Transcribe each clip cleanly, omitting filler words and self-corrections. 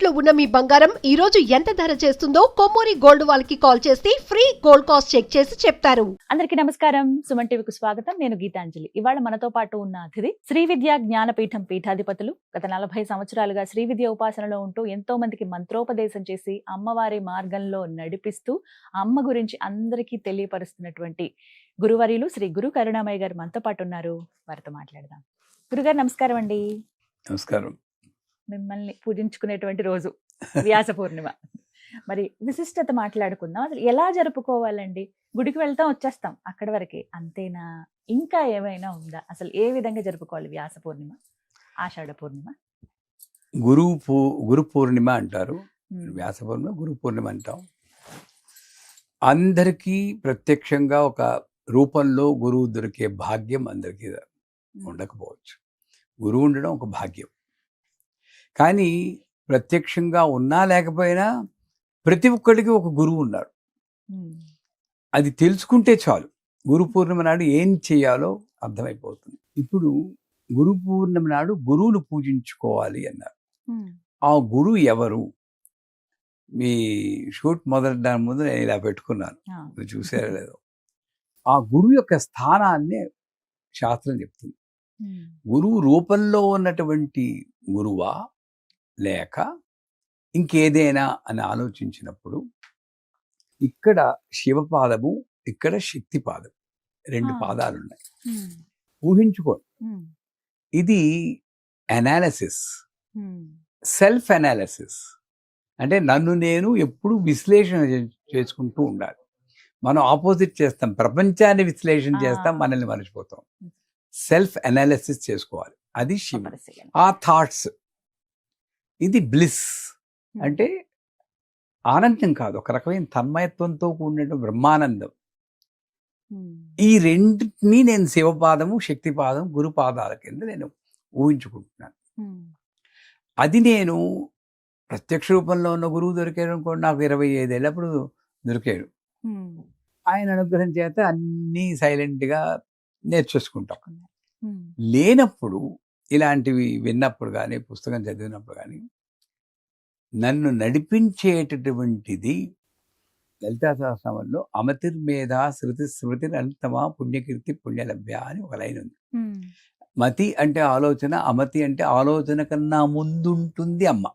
తాకట్టులో ఉన్న మీ బంగారం ఈ రోజు ఎంత ధర చేస్తుందో కొమ్మూరి గోల్డ్ వాళ్ళకి కాల్ చేస్తే ఫ్రీ గోల్డ్ కాస్ట్ చెక్ చేసి చెప్తారు. అందరికీ నమస్కారం. సుమన్ టీవీకి స్వాగతం. నేను గీతాంజలి. ఇవాళ మనతో పాటు ఉన్న అతిథి శ్రీ విద్యా జ్ఞానపీఠం పీఠాధిపతులు. గత 40 సంవత్సరాలుగా శ్రీ విద్య ఉపాసనలో ఉంటూ ఎంతో మందికి మంత్రోపదేశం చేసి అమ్మవారి మార్గంలో నడిపిస్తూ అమ్మ గురించి అందరికీ తెలియపరుస్తున్నటువంటి గురువర్యులు శ్రీ గురు కరుణామయ్య గారు మనతో పాటు ఉన్నారు. వారితో మాట్లాడదాం. గురుగారు నమస్కారం అండి. నమస్కారం. మిమ్మల్ని పూజించుకునేటువంటి రోజు వ్యాస పూర్ణిమ. మరి విశిష్టత మాట్లాడుకుందాం. అసలు ఎలా జరుపుకోవాలండి? గుడికి వెళ్తాం, వచ్చేస్తాం, అక్కడి వరకే అంతేనా? ఇంకా ఏమైనా ఉందా? అసలు ఏ విధంగా జరుపుకోవాలి వ్యాస పూర్ణిమ, ఆషాఢ పూర్ణిమ? గురు పూర్ణిమ అంటారు, వ్యాస పూర్ణిమ గురు పూర్ణిమ అంటాం. అందరికీ ప్రత్యక్షంగా ఒక రూపంలో గురువు దొరికే భాగ్యం అందరికీ ఉండకపోవచ్చు. గురువు ఉండడం ఒక భాగ్యం. కానీ ప్రత్యక్షంగా ఉన్నా లేకపోయినా ప్రతి ఒక్కడికి ఒక గురువు ఉన్నాడు. అది తెలుసుకుంటే చాలు. గురు పూర్ణిమ నాడు ఏం చేయాలో అర్థమైపోతుంది. ఇప్పుడు గురు పూర్ణిమ నాడు గురువును పూజించుకోవాలి అన్నారు. ఆ గురువు ఎవరు? మీ షూట్ మొదలడానికి ముందు నేను ఇలా పెట్టుకున్నాను, మీరు చూసారో లేదో. ఆ గురువు యొక్క స్థానాన్ని శాస్త్రం చెప్తుంది. గురువు రూపంలో ఉన్నటువంటి గురువా లేక ఇంకేదైనా అని ఆలోచించినప్పుడు ఇక్కడ శివపాదము, ఇక్కడ శక్తిపాదం, 2 పాదాలు ఉన్నాయి. ఊహించుకోండి. ఇది అనాలిసిస్, సెల్ఫ్ అనాలిసిస్. అంటే నన్ను నేను ఎప్పుడు విశ్లేషణ చేసుకుంటూ ఉండాలి. మనం ఆపోజిట్ చేస్తాం, ప్రపంచాన్ని విశ్లేషణ చేస్తాం, మనల్ని మర్చిపోతాం. సెల్ఫ్ అనాలిసిస్ చేసుకోవాలి. అది శివుడు. ఆ థాట్స్, ఇది బ్లిస్ అంటే ఆనందం కాదు, ఒక రకమైన తన్మయత్వంతో కూడిన బ్రహ్మానందం. ఈ రెండింటినీ నేను శివపాదము, శక్తిపాదం, గురుపాదాల కింద నేను ఊహించుకుంటున్నాను. అది నేను ప్రత్యక్ష రూపంలో ఉన్న గురువు దొరికాడు అనుకోండి, నాకు 25 ఏళ్ళప్పుడు దొరికాడు. ఆయన అనుగ్రహం చేత అన్నీ సైలెంట్గా నేర్చేసుకుంటాం. లేనప్పుడు ఇలాంటివి విన్నప్పుడు కానీ, పుస్తకం చదివినప్పుడు కానీ, నన్ను నడిపించేటటువంటిది లలితా సహస్రనామంలో అమతిర్మేధ శృతి స్మృతి అనంతమా పుణ్యకీర్తి పుణ్యలభ్య అని ఒక లైన్ ఉంది. మతి అంటే ఆలోచన, అమతి అంటే ఆలోచన కన్నా ముందుంటుంది అమ్మ.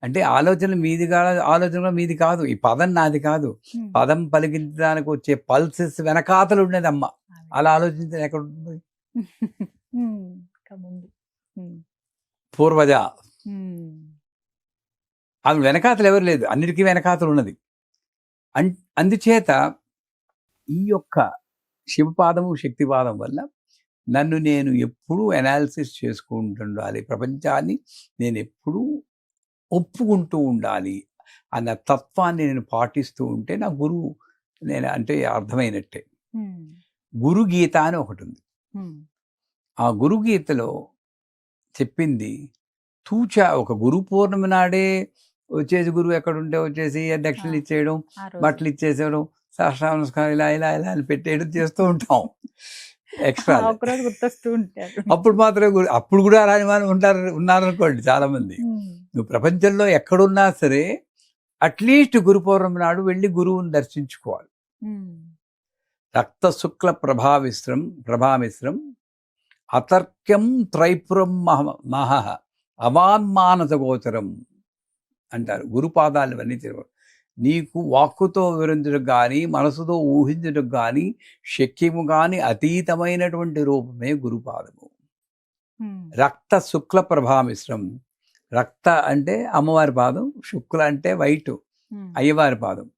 అంటే ఆలోచన మీది కాదు, ఆలోచన మీది కాదు, ఈ పదం నాది కాదు. పదం పలికించడానికి వచ్చే పల్సెస్ వెనకాతలు ఉండేది అమ్మ. అలా ఆలోచించడం ఎక్కడ ఉంటుంది? పూర్వజ. ఆమె వెనకాతలు ఎవరు లేదు, అన్నిటికీ వెనకాతలు ఉన్నది. అందుచేత ఈ యొక్క శివపాదము, శక్తిపాదం వల్ల నన్ను నేను ఎప్పుడూ అనాలిసిస్ చేసుకుంటుండాలి, ప్రపంచాన్ని నేను ఎప్పుడూ ఒప్పుకుంటూ ఉండాలి అన్న తత్వాన్ని నేను పాటిస్తూ ఉంటే నా గురువు నేను అంటే అర్థమైనట్టే. గురు గీత అని ఒకటి ఉంది. ఆ గురు గీతలో చెప్పింది తూచా. ఒక గురు పూర్ణిమ నాడే వచ్చేసి గురువు ఎక్కడుంటే వచ్చేసి దక్షిణలు ఇచ్చేయడం, బట్టలు ఇచ్చేసేయడం, శాస్త్ర నమస్కారం ఇలా ఇలా ఇలా అని పెట్టేయడం చేస్తూ ఉంటాం. ఎక్స్ట్రా అప్పుడు మాత్రమే అప్పుడు కూడా రాని వాళ్ళు ఉన్నారనుకోండి చాలా మంది. నువ్వు ప్రపంచంలో ఎక్కడున్నా సరే అట్లీస్ట్ గురు పౌర్ణమి నాడు వెళ్ళి గురువుని దర్శించుకోవాలి. రక్త శుక్ల ప్రభామిశ్రం అతర్క్యం త్రైపురం మహ అవాన్మానస గోచరం అంటారు. గురుపాదాలు ఇవన్నీ తెలియదు. నీకు వాక్కుతో వివరించడం కానీ, మనసుతో ఊహించడం కానీ, శక్యము కానీ అతీతమైనటువంటి రూపమే గురుపాదము. రక్త శుక్ల ప్రభామిశ్రం. రక్త అంటే అమ్మవారి పాదం, శుక్ల అంటే వైట్ అయ్యవారి పాదం,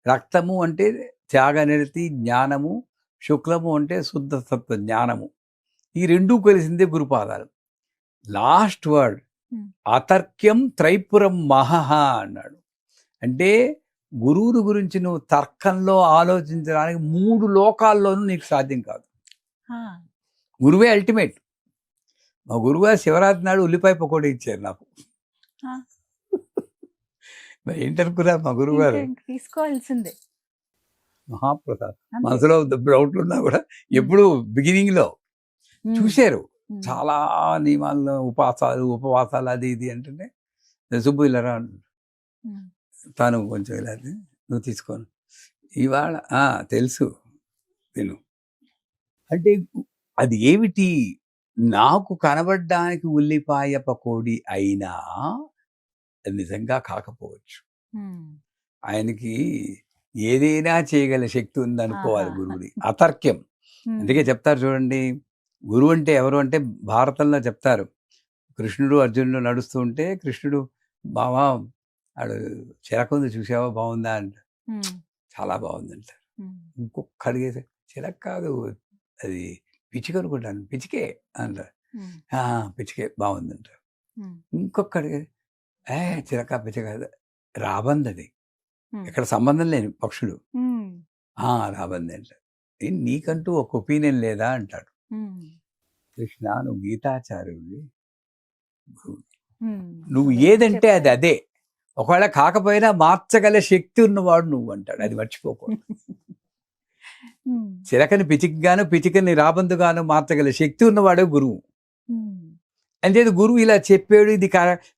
రక్తము అంటే త్యాగనిరతి జ్ఞానము, శుక్లము అంటే శుద్ధ సత్వ జ్ఞానము. ఈ రెండూ కలిసిందే గురుపాదాలు. లాస్ట్ వర్డ్ అతర్క్యం త్రైపురం మహహ అన్నాడు. అంటే గురువుని గురించి నువ్వు తర్కంలో ఆలోచించడానికి 3 లోకాల్లోనూ నీకు సాధ్యం కాదు. గురువే అల్టిమేట్. మా గురువుగారు శివరాత్రి నాడు ఉల్లిపాయ పకోడీ ఇచ్చారు నాకు. ఏంటనుకున్నారు మా గురువుగారు? తీసుకోవాల్సిందే. మహాప్రసాద్. మనసులో డౌట్లు ఉన్నా కూడా ఎప్పుడు బిగినింగ్ లో చూశారు. చాలా నియమాల్లో ఉపవాసాలు అది ఇది అంటే సుబ్బు ఇలా రా అన్నాడు. ఉమ్. తాను కొంచెం ఇలా అంటే, నువ్వు తీసుకోను ఇవాళ తెలుసు తిను అంటే అది ఏమిటి నాకు కనబడ్డానికి ఉల్లిపాయ పకోడీ అయినా అది నిజంగా కాకపోవచ్చు. ఉమ్. ఆయనకి ఏదైనా చేయగల శక్తి ఉందనుకోవాలి ఆహా. గురువుని. అతర్క్యం. ఉమ్. అందుకే చెప్తారు చూడండి, గురువు అంటే ఎవరు అంటే భారతంలో చెప్తారు, కృష్ణుడు అర్జునుడు నడుస్తూ ఉంటే కృష్ణుడు బావా ఆడు చిరకుంది చూసావా బాగుందా అంట, ఉమ్. చాలా బాగుందంట. ఉమ్. ఇంకొక అడిగేసి చిలక కాదు అది పిచ్చిక అనుకుంటాను, పిచ్చికే అంటారు. ఉమ్. పిచ్చికే బాగుందంట. ఉమ్. ఇంకొక అడిగే చిలక పిచ్చిక రాబంది, అది ఉమ్. ఇక్కడ సంబంధం లేని పక్షులు. ఉమ్. రాబంది అంట. నీకంటూ ఒక ఒపీనియన్ లేదా అంటాడు. ఉమ్. కృష్ణ నువ్వు గీతాచార్యుడివి, ఉమ్. నువ్వు అదే ఏదంటే అది చెప్పారు. అదే, ఒకవేళ కాకపోయినా మార్చగల శక్తి ఉన్నవాడు నువ్వు అంటాడు. అది మర్చిపోకూడదు. ఉమ్. చిలకని పిచికిగాను పిచికని రాబందుగాను మార్చగల శక్తి ఉన్నవాడే గురువు. ఉమ్. అంతేది గురువు ఇలా చెప్పాడు, ఇది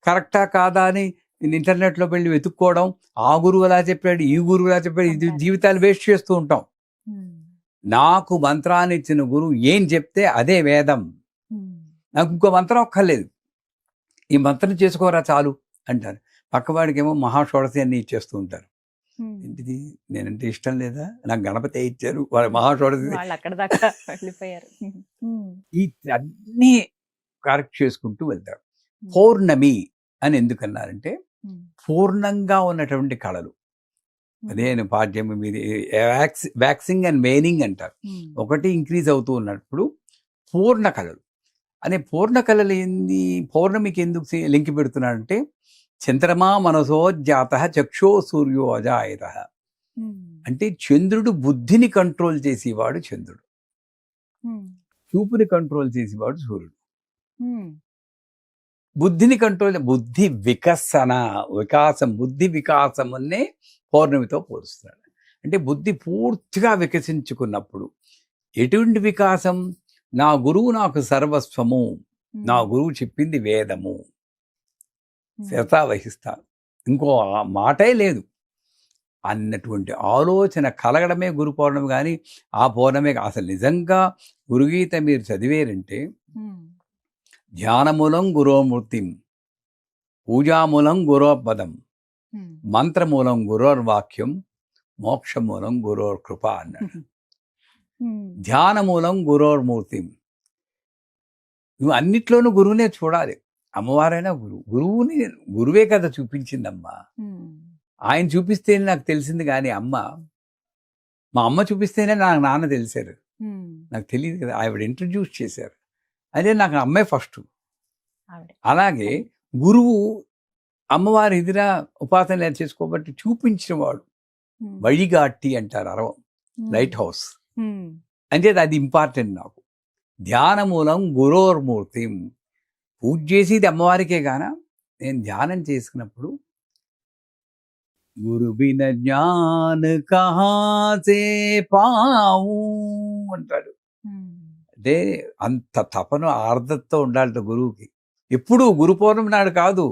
కరెక్టా కాదా అని ఇంటర్నెట్లో వెళ్ళి వెతుక్కోవడం, ఆ గురువు అలా చెప్పాడు, ఈ గురువు అలా చెప్పాడు, ఇది జీవితాలు వేస్ట్ చేస్తూ ఉంటాం. ఉమ్. నాకు మంత్రాన్ని ఇచ్చిన గురువు ఏం చెప్తే అదే వేదం, ఉమ్. నాకు ఇంకో మంత్రం ఒక్కర్లేదు, ఈ మంత్రం చేసుకోరా చాలు అంటారు. పక్కవాడికేమో మహాషోడశి అన్ని ఇచ్చేస్తూ ఉంటారు. ఉమ్. ఏంటిది నేనంటే ఇష్టం లేదా, నాకు గణపతి ఇచ్చారు, వాళ్ళ మహాషోడశి వాళ్ళు అక్కడ దాకా వెళ్ళిపోయారు. ఉమ్. ఈ అన్నీ కరెక్ట్ చేసుకుంటూ వెళ్తారు. పౌర్ణమి అని ఎందుకన్నారంటే ఉమ్. పూర్ణంగా ఉన్నటువంటి కళలు, అదే పాఠ్యం మీది వ్యాక్సింగ్ అండ్ వేనింగ్ అంటారు. ఉమ్. ఒకటి ఇంక్రీజ్ అవుతూ ఉన్నప్పుడు పూర్ణ కళలు అనే పూర్ణ కళలు ఏంది, పౌర్ణమికి ఎందుకు లింక్ పెడుతున్నాడంటే చంద్రమా మనసోజాత చక్షో సూర్యో అజాయత ఉమ్. అంటే చంద్రుడు బుద్ధిని కంట్రోల్ చేసేవాడు చంద్రుడు, ఉమ్. చూపుని కంట్రోల్ చేసేవాడు సూర్యుడు. ఉమ్. బుద్ధిని కంట్రోల్, బుద్ధి వికాసం బుద్ధి వికాసమునే పౌర్ణమితో పోలుస్తున్నాడు. అంటే బుద్ధి పూర్తిగా వికసించుకున్నప్పుడు ఎటువంటి వికాసం, నా గురువు నాకు సర్వస్వము, నా గురువు చెప్పింది వేదము, శిరసా వహిస్తాను, ఇంకో మాటే లేదు అన్నటువంటి ఆలోచన కలగడమే గురు పౌర్ణమి. కానీ ఆ పౌర్ణమి అసలు నిజంగా గురుగీత మీరు చదివేరంటే ఉమ్. ధ్యానమూలం గురోమూర్తిం, పూజామూలం గురోపదం, ఉమ్. మంత్రమూలం గురోర్వాక్యం, మోక్షమూలం గురోర్ కృప అన్నాడు. ఉమ్. ధ్యానమూలం గురోర్మూర్తిం, నువ్వు అన్నిట్లోనూ గురువునే చూడాలి. అమ్మవారైనా గురువే కదా చూపించిందమ్మా. ఉమ్. ఆయన చూపిస్తేనే నాకు తెలిసింది, కానీ మా అమ్మ చూపిస్తేనే నాకు నాన్న తెలిసారు, ఉమ్. నాకు తెలియదు కదా, ఆవిడ ఇంట్రడ్యూస్ చేశారు. అదే నాకు అమ్మే ఫస్ట్. ఆవిడ. అలాగే గురువు అమ్మవారి ఎదురా ఉపాసన చేసుకోబట్టి చూపించిన వాడు, ఉమ్. వழிగాట్టి అంటారు అరవం, ఉమ్. Light house. ఉమ్. అంటే అది ఇంపార్టెంట్ నాకు. ధ్యానమూలం గురోర్మూర్తి, పూజ చేసేది అమ్మవారికే గాన నేను ధ్యానం చేసుకున్నప్పుడు గురు బిన జ్ఞాన కహాసే పావు అంటాడు. ఉమ్. అంటే అంత తపన ఆర్ద్రతతో ఉండాలట గురువుకి. ఎప్పుడు గురు పౌర్ణమి నాడు కాదు,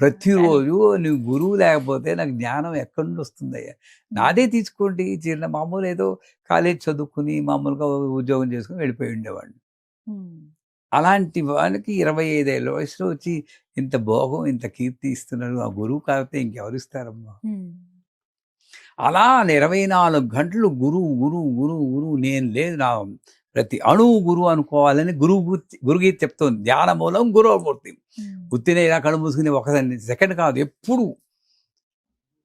ప్రతిరోజు. నువ్వు గురువు లేకపోతే నాకు జ్ఞానం ఎక్కడి నుండి వస్తుందయ్యా. నాదే తీసుకోండి, చిన్న మామూలు ఏదో కాలేజ్ చదువుకుని మామూలుగా ఉద్యోగం చేసుకుని వెళ్ళిపోయి ఉండేవాడిని. ఉమ్. అలాంటి వాళ్ళకి 25 ఏళ్ళ వయసులో వచ్చి ఇంత భోగం ఇంత కీర్తి ఇస్తున్నారు. ఆ గురువు కాకపోతే ఇంకెవరు ఇస్తారమ్మా. ఉమ్. అలా 24 గంటలు గురువు గురువు గురువు గురువు, నేను లేదు, నా ప్రతి అణువు గురువు అనుకోవాలని గురుగీత చెప్తోంది. ధ్యానమూలం గురోమూర్తి, ఉమ్. ఉత్తినే ఇలా కళ్ళు మూసుకుని ఒక సెకండ్ కాదు, ఎప్పుడు.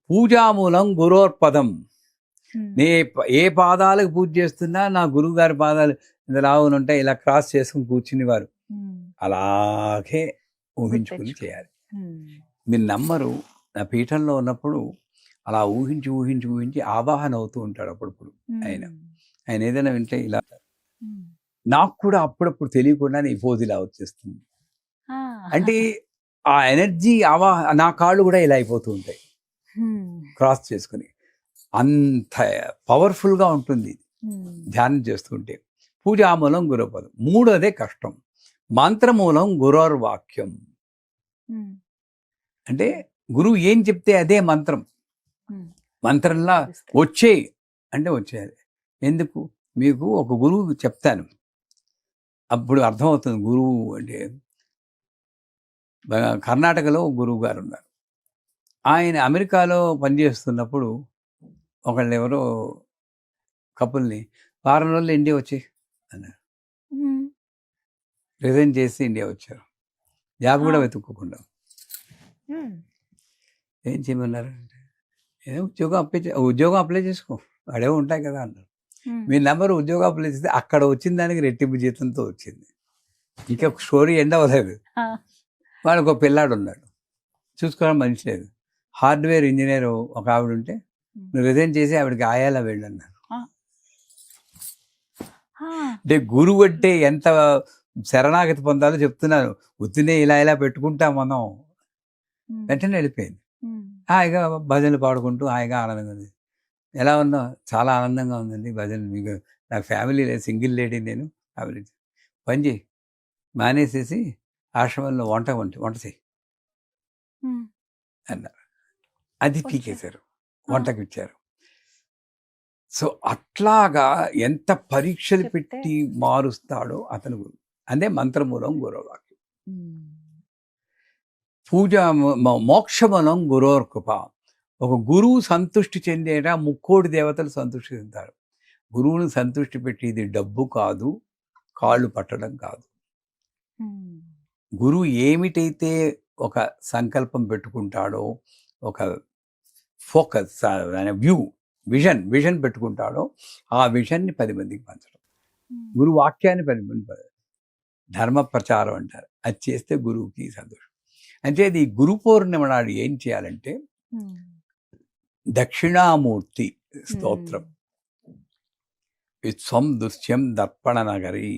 పూజామూలం గురోర్పదం, ఉమ్. ఏ పాదాలకు పూజ చేస్తున్నా నా గురువు గారి పాదాలు ఇంత లావున ఉంటాయి, ఇలా క్రాస్ చేసుకుని కూర్చునేవారు. ఉమ్. అలాగే ఊహించుకుని చేయాలి. ఉమ్. మీరు నమ్మరు, నా పీఠంలో ఉన్నప్పుడు అలా ఊహించి ఊహించి ఊహించి ఆవాహన అవుతూ ఉంటాడు అప్పుడప్పుడు. ఆయన ఏదైనా వింటే ఇలా, ఉమ్. నాకు కూడా అప్పుడప్పుడు తెలియకుండా నీ పోజ్ ఇలా వచ్చేస్తుంది. ఆ. అంటే ఆ ఎనర్జీ నా కాళ్ళు కూడా ఇలా అయిపోతూ ఉంటాయి ఉమ్. క్రాస్ చేసుకుని. అంత పవర్ఫుల్గా ఉంటుంది ఉమ్. ధ్యానం చేస్తుంటే. పూజామూలం గురుపదం. మూడోదే కష్టం, మంత్రమూలం గురోర్వాక్యం. ఉమ్. అంటే గురువు ఏం చెప్తే అదే మంత్రం. మంత్రంలా వచ్చేయి అంటే వచ్చేయాలి. ఎందుకు? మీకు ఒక గురువు చెప్తాను, అప్పుడు అర్థమవుతుంది గురువు అంటే. కర్ణాటకలో ఒక గురువు గారు ఉన్నారు. ఆయన అమెరికాలో పనిచేస్తున్నప్పుడు ఒకళ్ళు ఎవరో కపుల్ని వారం రోజులు ఇండియా వచ్చి అన్నారు. రిజైన్ చేసి ఇండియా వచ్చారు, జాబ్ కూడా వెతుక్కోకుండా. ఏం చేయమన్నారు అంటే, ఏదో ఉద్యోగం అప్లై చేసుకో, వాడేమో ఉంటాయి కదా అన్నారు. మీ నెంబర్ ఉద్యోగం అప్లై చేస్తే అక్కడ వచ్చిన దానికి రెట్టింపు జీతంతో వచ్చింది. ఇంకా స్టోరీ ఎండ్ అవ్వలేదు. వాడికి ఒక పిల్లాడు ఉన్నాడు, చూసుకోవడం మనిషి లేదు. హార్డ్వేర్ ఇంజనీర్ ఒక ఆవిడ ఉంటే నువ్వు రిజైన్ చేసి ఆవిడకి ఆయాలా వెళ్ళన్నారు. అంటే గురువు అంటే ఎంత శరణాగతి పొందాలో చెప్తున్నాను. ఉత్తినే ఇలా పెట్టుకుంటాం మనం. వెంటనే వెళ్ళిపోయింది. హాయిగా భజనలు పాడుకుంటూ హాయిగా ఆనందంగా ఉంది. ఎలా ఉందో? చాలా ఆనందంగా ఉందండి భజనలు. మీకు నాకు ఫ్యామిలీ లేదు, సింగిల్ లేడీ నేను. ఫ్యామిలీ పని చేయి, మానేసేసి ఆశ్రమంలో వంట చేయి అన్నారు. అది పీకేశారు, వంటకి ఇచ్చారు. సో అట్లాగా ఎంత పరీక్షలు పెట్టి మారుస్తాడో అతను గురువు. అదే మంత్రమూలం గురువాక్యం. పూజ మోక్షమూలం గురోర్కృప. ఒక గురువు సంతృష్టి చెందేట ముక్కోటి దేవతలు సంతృష్టి చెందుతారు. గురువుని సంతృష్టి పెట్టేది డబ్బు కాదు, కాళ్ళు పట్టడం కాదు. గురువు ఏమిటైతే ఒక సంకల్పం పెట్టుకుంటాడో, ఒక ఫోకస్ విజన్ పెట్టుకుంటాడో, ఆ విజన్ని 10 మందికి పంచడం. గురు వాక్యాన్ని 10 మంది ధర్మ ప్రచారం అంటారు. అది చేస్తే గురువుకి సంతోషం. అంటే ఈ గురు పౌర్ణిమ నాడు ఏం చేయాలంటే దక్షిణామూర్తి స్తోత్రం, విశ్వం దుశ్యం దర్పణ నగరి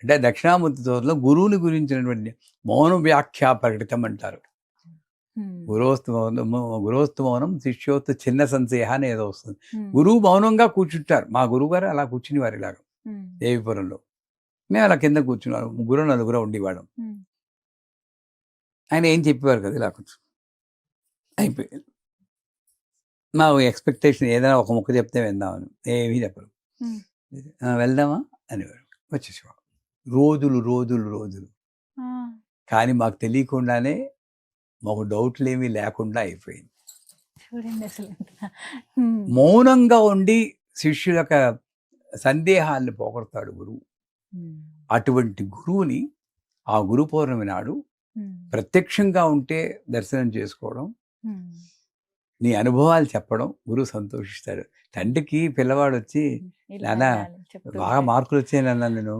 అంటే దక్షిణామూర్తి స్తోత్రంలో గురువుని గురించినటువంటి మౌన వ్యాఖ్యా ప్రకటితం అంటారు. గురోస్తు మౌనం శిష్యోత్తు చిన్న సంశయ అని ఏదో వస్తుంది. గురువు మౌనంగా కూర్చుంటారు. మా గురువు గారు అలా కూర్చుని వారు ఇలాగా దేవిపురంలో. మేము అలా కింద కూర్చున్నాం, 3-4 ఉండేవాళ్ళం. ఆయన ఏం చెప్పేవారు కదా, ఇలా కూర్చు అయిపోయింది. మా ఎక్స్పెక్టేషన్ ఏదైనా ఒక ముక్క చెప్తే విందామని, ఏమీ చెప్పరు. వెళ్దామా అనేవారు, వచ్చేసేవాడు. రోజులు కానీ మాకు తెలియకుండానే మాకు డౌట్లు ఏమీ లేకుండా అయిపోయింది. మౌనంగా ఉండి శిష్యుల యొక్క సందేహాన్ని పోగొడతాడు గురువు. అటువంటి గురువుని ఆ గురు పౌర్ణమి నాడు ప్రత్యక్షంగా ఉంటే దర్శనం చేసుకోవడం, నీ అనుభవాలు చెప్పడం, గురువు సంతోషిస్తాడు. తండ్రికి పిల్లవాడు వచ్చి, నాన్న బాగా మార్కులు వచ్చాయనన్నా, నేను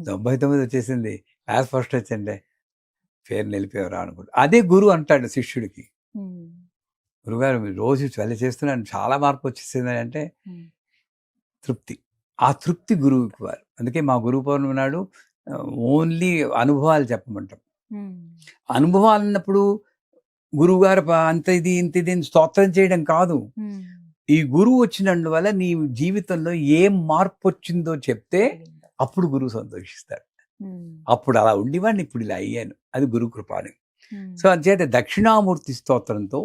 99 వచ్చేసింది, క్లాస్ ఫస్ట్ వచ్చిండే, పేరు నిలిపేవరా అనుకుంటా. అదే గురువు అంటాడు శిష్యుడికి, గురుగారు మీరు రోజు చలి చేస్తున్నాను, చాలా మార్పు వచ్చేసిందని అంటే తృప్తి. ఆ తృప్తి గురువుకి వారు. అందుకే మా గురు పౌర్ణమి నాడు ఓన్లీ అనుభవాలు చెప్పమంటాం. అనుభవాలు అన్నప్పుడు గురువుగారు అంత ఇది ఇంత ఇది స్తోత్రం చేయడం కాదు. ఈ గురువు వచ్చినందువల్ల నీ జీవితంలో ఏం మార్పు వచ్చిందో చెప్తే అప్పుడు గురువు సంతోషిస్తాడు. అప్పుడు అలా ఉండేవాడిని, ఇప్పుడు ఇలా అయ్యాను, అది గురు కృపాని. సో అంచేత దక్షిణామూర్తి స్తోత్రంతో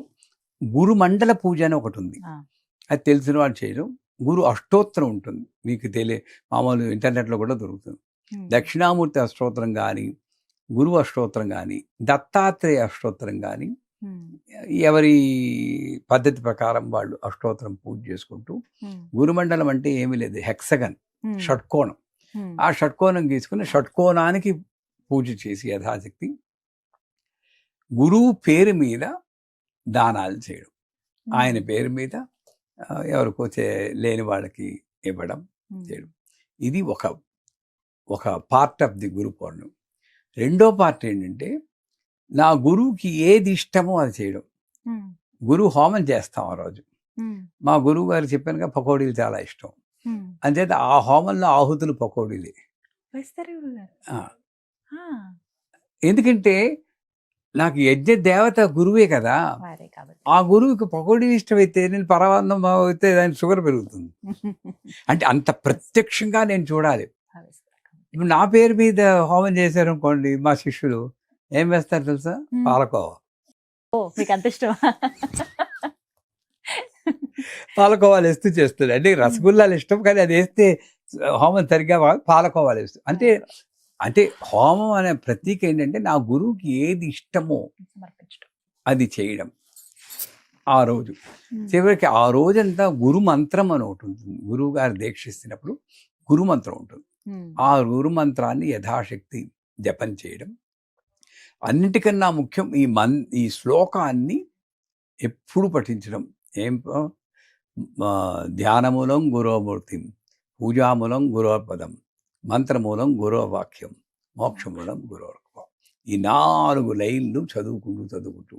గురు మండల పూజ అని ఒకటి ఉంది, అది తెలిసిన వాళ్ళు చేయడం. గురు అష్టోత్తరం ఉంటుంది, మీకు మామూలు ఇంటర్నెట్లో కూడా దొరుకుతుంది. దక్షిణామూర్తి అష్టోత్తరం కానీ, గురు అష్టోత్తరం కానీ, దత్తాత్రేయ అష్టోత్తరం కానీ, ఎవరి పద్ధతి ప్రకారం వాళ్ళు అష్టోత్తరం పూజ చేసుకుంటూ, గురుమండలం అంటే ఏమీ లేదు, హెక్సగన్ షట్కోణం. ఆ షట్కోణం గీసుకుని షట్కోణానికి పూజ చేసి యథాశక్తి గురువు పేరు మీద దానాలు చేయడం, ఆయన పేరు మీద ఎవరికో లేని వాళ్ళకి ఇవ్వడం చేయడం. ఇది ఒక పార్ట్ ఆఫ్ ది గురు పౌర్ణమి. రెండో పార్ట్ ఏంటంటే నా గురువుకి ఏది ఇష్టమో అది చేయడం. గురువు హోమం చేస్తాం ఆ రోజు. మా గురువు గారు చెప్పానుగా పకోడీలు చాలా ఇష్టం, అంచేత ఆ హోమంలో ఆహుతులు పకోడీలే. ఎందుకంటే నాకు యజ్ఞ దేవత గురువే కదా, ఆ గురువుకి పకోడీ ఇష్టమైతే నేను పరమాన్నం అయితే దాని షుగర్ పెరుగుతుంది. అంటే అంత ప్రత్యక్షంగా నేను చూడాలి. ఇప్పుడు నా పేరు మీద హోమం చేశారు అనుకోండి, మా శిష్యులు ఏం వేస్తారు తెలుసా? పాలకోవ. ఓ మీకు అంత ఇష్టం. పాలకోవాలు వేస్తూ చేస్తుంది. అంటే రసగుల్లాలు ఇష్టం, కానీ అది వేస్తే హోమం సరిగ్గా పాలకోవాలు వేస్తూ అంటే హోమం అనే ప్రతీక ఏంటంటే నా గురువుకి ఏది ఇష్టమో సమర్పించడం. అది చేయడం. ఆ రోజు చివరికి ఆ రోజంతా గురు మంత్రం అని ఒకటి ఉంటుంది. గురువు గారు దీక్షిస్తున్నప్పుడు గురు మంత్రం ఉంటుంది. ఆ గురు మంత్రాన్ని యథాశక్తి జపం చేయడం. అన్నిటికన్నా ముఖ్యం ఈ శ్లోకాన్ని ఎప్పుడు పఠించడం. ధ్యానమూలం గురోమూర్తిం, పూజామూలం గురోపదం, మంత్రమూలం గురోవాక్యం, మోక్షమూలం గురోర్పం. ఈ 4 లైన్లు చదువుకుంటూ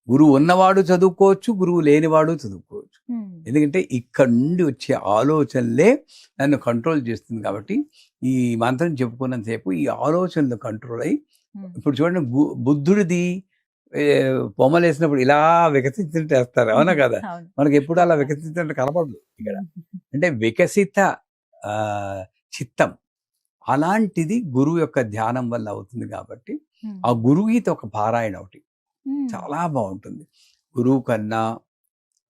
గురువు ఉన్నవాడు చదువుకోవచ్చు, గురువు లేనివాడు చదువుకోవచ్చు. ఎందుకంటే ఇక్కడ నుండి వచ్చే ఆలోచనలే నన్ను కంట్రోల్ చేస్తుంది. కాబట్టి ఈ మంత్రం చెప్పుకున్నంతసేపు ఈ ఆలోచనలు కంట్రోల్ అయ్యి, ఇప్పుడు చూడండి బుద్ధుడిది బొమ్మలు వేసినప్పుడు ఇలా వికసించినట్టు వేస్తారు, అవునా కదా? మనకి ఎప్పుడు అలా వికసించినట్టు కనపడదు ఇక్కడ. అంటే వికసిత చిత్తం అలాంటిది గురువు యొక్క ధ్యానం వల్ల అవుతుంది. కాబట్టి ఆ గురుగీత ఒక పారాయణ ఒకటి చాలా బాగుంటుంది. గురువు కన్నా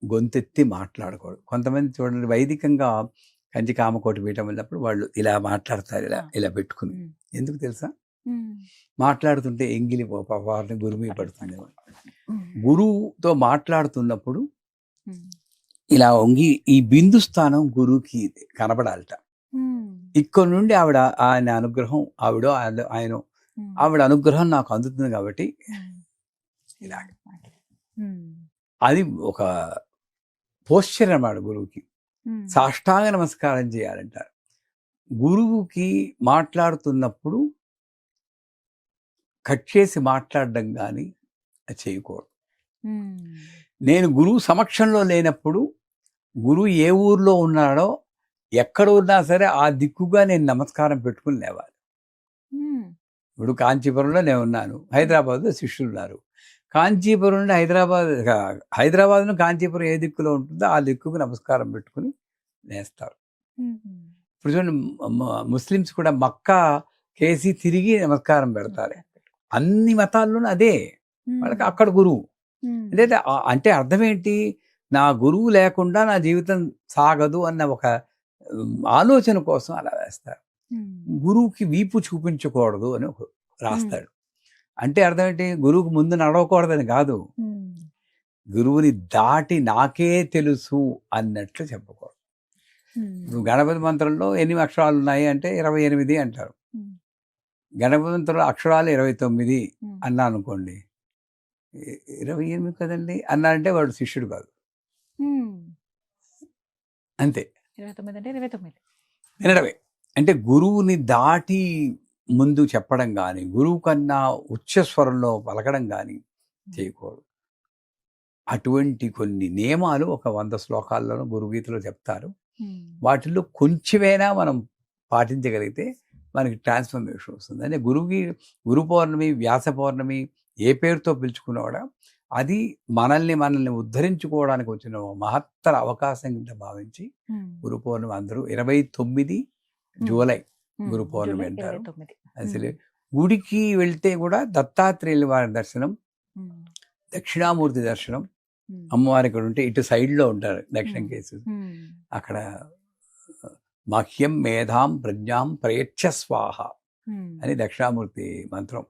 గొంతెత్తి మాట్లాడకూడదు. కొంతమంది చూడండి వైదికంగా కంచి కామకోటి పీఠం వెళ్ళినప్పుడు వాళ్ళు ఇలా మాట్లాడతారు, ఇలా పెట్టుకుని. ఎందుకు తెలుసా? మాట్లాడుతుంటే ఎంగిలి వారిని గురువు మీద పడుతుంది. గురువుతో మాట్లాడుతున్నప్పుడు ఇలా వంగి ఈ బిందు స్థానం గురువుకి కనబడాలట. ఇక్కడ నుండి ఆయన అనుగ్రహం ఆవిడ అనుగ్రహం నాకు అందుతుంది. కాబట్టి ఇలాగ అది ఒక పోస్చర్ అన్నమాట. గురువుకి సాష్టాంగ నమస్కారం చేయాలంటారు. గురువుకి మాట్లాడుతున్నప్పుడు కట్ చేసి మాట్లాడడం కానీ చేయకూడదు. నేను గురువు సమక్షంలో లేనప్పుడు గురువు ఏ ఊర్లో ఉన్నాడో ఎక్కడ ఉన్నా సరే ఆ దిక్కుగా నేను నమస్కారం పెట్టుకుని లేవాలి. ఇప్పుడు కాంచీపురంలో నేను ఉన్నాను, హైదరాబాద్లో శిష్యులు ఉన్నారు. కాంచీపురం నుండి హైదరాబాద్ను కాంచీపురం ఏ దిక్కులో ఉంటుందో ఆ దిక్కుకు నమస్కారం పెట్టుకుని నేస్తారు. ఇప్పుడు చూడండి ముస్లిమ్స్ కూడా మక్కా కేసి తిరిగి నమస్కారం పెడతారు. అన్ని మతాల్లోనూ అదే వాళ్ళకి అక్కడ గురువు. అంటే అర్థం ఏంటి? నా గురువు లేకుండా నా జీవితం సాగదు అన్న ఒక ఆలోచన కోసం అలా వేస్తారు. గురువుకి వీపు చూపించకూడదు అని రాస్తాడు. అంటే అర్థం ఏంటి? గురువుకు ముందు నడవకూడదని కాదు, గురువుని దాటి నాకే తెలుసు అన్నట్లు చెప్పకూడదు. ఇప్పుడు గణపతి మంత్రంలో ఎన్ని అక్షరాలు ఉన్నాయి అంటే 28 అంటారు. గణపతి మంత్రంలో అక్షరాలు 29 అన్నా అనుకోండి, 28 కదండి అన్నారంటే వాడు శిష్యుడు కాదు, అంతే. 29 వినడమే. అంటే గురువుని దాటి ముందు చెప్పడం కానీ, గురువు కన్నా ఉచ్చస్వరంలో పలకడం కానీ చేయకూడదు. అటువంటి కొన్ని నియమాలు ఒక 100 శ్లోకాల్లోనూ గురుగీతలో చెప్తారు. వాటిల్లో కొంచెమైనా మనం పాటించగలిగితే మనకి ట్రాన్స్ఫర్మేషన్ వస్తుంది. అంటే గురు పౌర్ణమి, వ్యాస పౌర్ణమి ఏ పేరుతో పిలుచుకున్నాడా అది మనల్ని ఉద్ధరించుకోవడానికి వచ్చిన మహత్తర అవకాశం కింద భావించి గురు పౌర్ణమి అందరూ 29 జూలై గురు పౌర్ణమి అంటారు. అసలు గుడికి వెళ్తే కూడా దత్తాత్రేయుల వారి దర్శనం, దక్షిణామూర్తి దర్శనం, అమ్మవారి ఇక్కడ ఉంటే ఇటు సైడ్లో ఉంటారు దక్షిణం కేసు, అక్కడ మహ్యం మేధాం ప్రజ్ఞాం ప్రయచ్చ స్వాహ అని దక్షిణామూర్తి మంత్రం.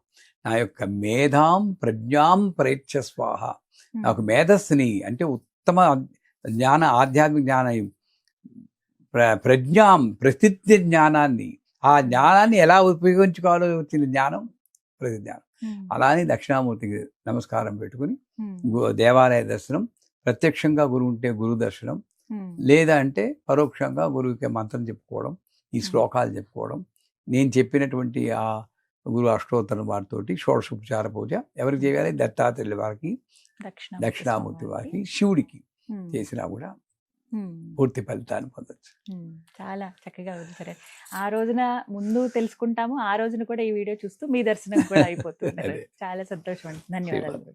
నా యొక్క మేధాం ప్రజ్ఞాం ప్రయచ్చ స్వాహ, నాకు మేధస్సుని అంటే ఉత్తమ జ్ఞాన ఆధ్యాత్మిక జ్ఞానం, ప్రజ్ఞాం ప్రసిద్ధ జ్ఞానాన్ని, ఆ జ్ఞానాన్ని ఎలా ఉపయోగించుకోవాలో వచ్చిన జ్ఞానం ప్రతిజ్ఞానం. అలానే దక్షిణామూర్తికి నమస్కారం పెట్టుకుని దేవాలయ దర్శనం, ప్రత్యక్షంగా గురువు ఉంటే గురు దర్శనం, లేదా అంటే పరోక్షంగా గురువుకి మంత్రం చెప్పుకోవడం, ఈ శ్లోకాలు చెప్పుకోవడం, నేను చెప్పినటువంటి ఆ గురు అష్టోత్తరం వారితోటి షోడశోపచార పూజ ఎవరికి చేయాలి? దత్తాత్రేయుల వారికి, దక్షిణామూర్తి వారికి, శివుడికి చేసినా కూడా పూర్తి ఫలితాన్ని పొందొచ్చు. చాలా చక్కగా సరే, ఆ రోజున ముందు తెలుసుకుంటాము, ఆ రోజున కూడా ఈ వీడియో చూస్తూ మీ దర్శనం కూడా అయిపోతుంది. చాలా సంతోషం అండి, ధన్యవాదాలు.